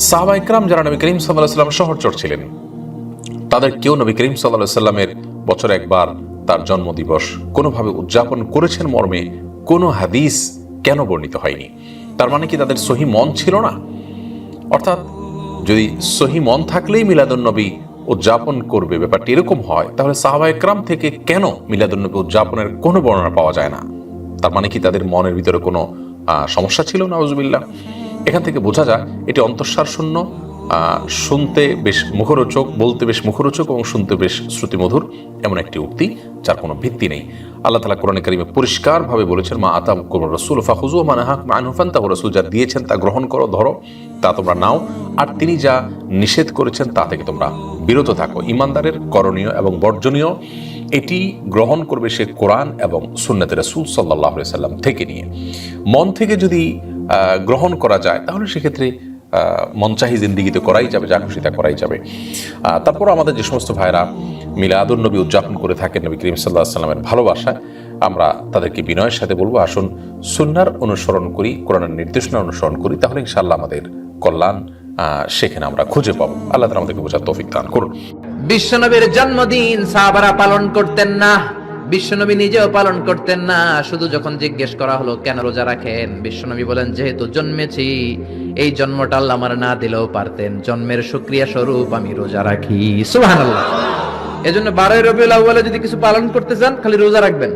সাহাবা ইকরাম যারা নবী করিম সাল্লাল্লাহু আলাইহি ওয়াসাল্লামের সহচর ছিলেন, তাদের কেউ নবী করিম সাল্লাল্লাহু আলাইহি ওয়াসাল্লামের বছরে একবার তার জন্মদিবস কোনোভাবে উদযাপন করেছেন মর্মে কোনো হাদিস কেন বর্ণিত হয়নি? তার মানে কি তাদের সহি মন ছিল না? অর্থাৎ যদি সহি মন থাকলেই মিলাদুন্নবী উদযাপন করবে, ব্যাপারটি এরকম হয়, তাহলে সাহাবা ইকরাম থেকে কেন মিলাদুন্নবী উদযাপনের কোনো বর্ণনা পাওয়া যায় না? তার মানে কি তাদের মনের ভিতরে কোনো সমস্যা ছিল? নাউজুবিল্লাহ। এখান থেকে বোঝা যায় এটি অন্তঃসার শূন্য, শুনতে বেশ মুখরোচক, বলতে বেশ মুখরোচক এবং শুনতে বেশ শ্রুতিমধুর এমন একটি উক্তি যার কোনো ভিত্তি নেই। আল্লাহ তাআলা কোরআনে কারিমে পরিষ্কারভাবে বলেছেন, মা আতাকুম রাসূল ফাখুযু ওয়া মা নাহাকুম আনহু ফান্তাহু। রাসূল যা দিয়েছেন তা গ্রহণ করো, ধরো, তা তোমরা নাও, আর তিনি যা নিষেধ করেছেন তা থেকে তোমরা বিরত থাকো। ইমানদারের করণীয় এবং বর্জনীয় এটি গ্রহণ করবে সে কোরআন এবং সুন্নতে রাসূল সাল্লাল্লাহু আলাইহি সাল্লাম থেকে নিয়ে। মন থেকে যদি গ্রহণ করা যায় তাহলে সেক্ষেত্রে মনচাহি জিন্দিগিতে করাই যাবে, যা খুশি তা করাই যাবে। তারপর আমাদের যে সমস্ত ভাইরা মিলাদুন্নবী উদযাপন করে থাকেন নবী করিম সাল্লাল্লাহু আলাইহি সাল্লামের ভালোবাসায়, আমরা তাদেরকে বিনয়ের সাথে বলবো, আসুন সুন্নাহর অনুসরণ করি, কোরআনের নির্দেশনা অনুসরণ করি, তাহলে ইনশাআল্লাহ আমাদের কল্যাণ সেখানে আমরা খুঁজে পাবো। আল্লাহ তাআলা আমাদেরকে বোঝার তৌফিক দান করুন। বিশ্বনবীর জন্মদিন সাহাবারা পালন করতেন না, বিশ্বনবী নিজেও পালন করতেন না। শুধু যখন জিজ্ঞেস করা হলো কেন রোজা রাখেন, বিশ্বনবী বলেন, যেহেতু জন্মেছি, এই জন্মটা আল্লাহ আমার না দিলেও পারতেন, জন্মের শুকরিয়া স্বরূপ আমি রোজা রাখি। সুবহানাল্লাহ। এজন্য 12 রবিউল আউয়ালে যদি কিছু পালন করতে চান, খালি রোজা রাখবেন।